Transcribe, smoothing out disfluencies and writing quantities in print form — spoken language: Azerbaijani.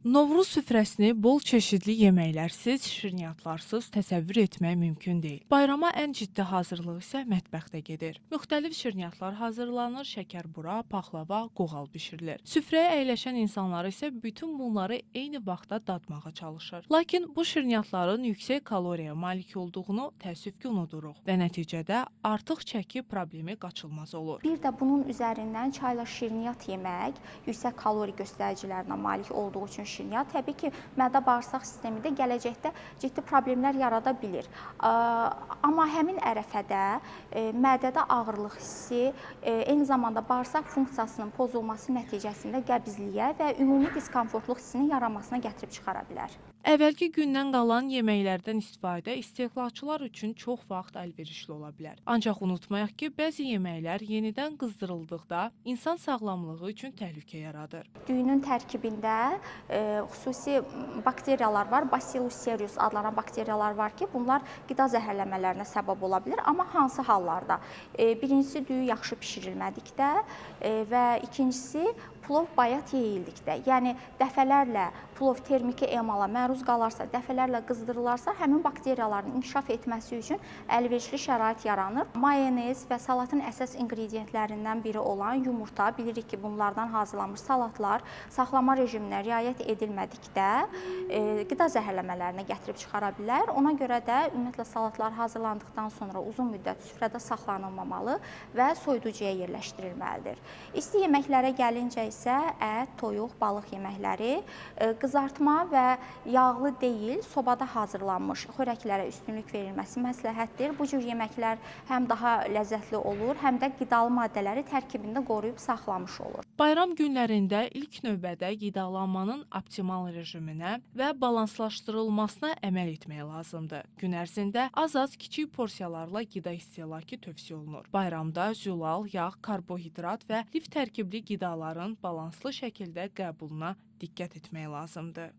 Novruz süfrəsini bol çeşidli yeməklərsiz, şirniyyatlarsız təsəvvür etmək mümkün deyil. Bayrama ən ciddi hazırlıq isə mətbəxdə gedir. Müxtəlif şirniyyatlar hazırlanır, şəkərbura, paxlava, qoğal bişirilir. Süfrəyə əyləşən insanlar isə bütün bunları eyni vaxtda dadmağa çalışır. Lakin bu şirniyyatların yüksək kaloriyaya malik olduğunu təəssüf ki unuduruq və nəticədə artıq çəki problemi qaçılmaz olur. Bir də bunun üzərindən çayla şirniyyat yemək yüksək kalori göstəricilərinə malik olduğu üçün şirniyyat təbii ki, mədə-bağırsaq sistemində gələcəkdə ciddi problemlər yarada bilir. Amma həmin ərəfədə mədədə ağırlıq hissi, eyni zamanda bağırsaq funksiyasının pozulması nəticəsində qəbzliyə və ümumi diskomfortluq hissinin yaranmasına gətirib çıxara bilər. Əvvəlki gündən qalan yeməklərdən istifadə istehlakçılar üçün çox vaxt əlverişli ola bilər. Ancaq unutmayaq ki, bəzi yeməklər yenidən qızdırıldıqda insan sağlamlığı üçün təhlükə yaradır. Düyünün tərkibində xüsusi bakteriyalar var, Bacillus cereus adlanan bakteriyalar var ki, bunlar qida zəhərlənmələrinə səbəb ola bilir. Amma hansı hallarda? Birincisi düyü yaxşı bişirilmədikdə və ikincisi plov bayat yeyildikdə. Yəni dəfələrlə plov termiki emala məruz qalarsa, dəfələrlə qızdırılarsa, həmin bakteriyaların inkişaf etməsi üçün əlverişli şərait yaranır. Mayonez və salatın əsas inqrediyentlərindən biri olan yumurta, bilirik ki, bunlardan hazırlanmış salatlar saxlama rejiminə riayət edilmədikdə qida zəhərlənmələrinə gətirib çıxara bilər. Ona görə də ümumiyyətlə salatlar hazırlandıqdan sonra uzun müddət süfrədə saxlanılmamalı və soyuducuya yerləşdirilməlidir. İsti yeməklərə gəlincə isə ət, toyuq, balıq yeməkləri qızartma və yağlı deyil, sobada hazırlanmış xörəklərə üstünlük verilməsi məsləhətdir. Bu cür yeməklər həm daha ləzzətli olur, həm də qidalı maddələri tərkibində qoruyub saxlamış olur. Bayram günlərində ilk növbədə qidalanmanın optimal rejiminə və balanslaşdırılmasına əməl etmək lazımdır. Gün ərzində az-az kiçik porsiyalarla qida istehlakı tövsiyə olunur. Bayramda zülal, yağ, karbohidrat və lif tərkibli qidaların balanslı şəkildə qəbuluna diqqət etmək lazımdır.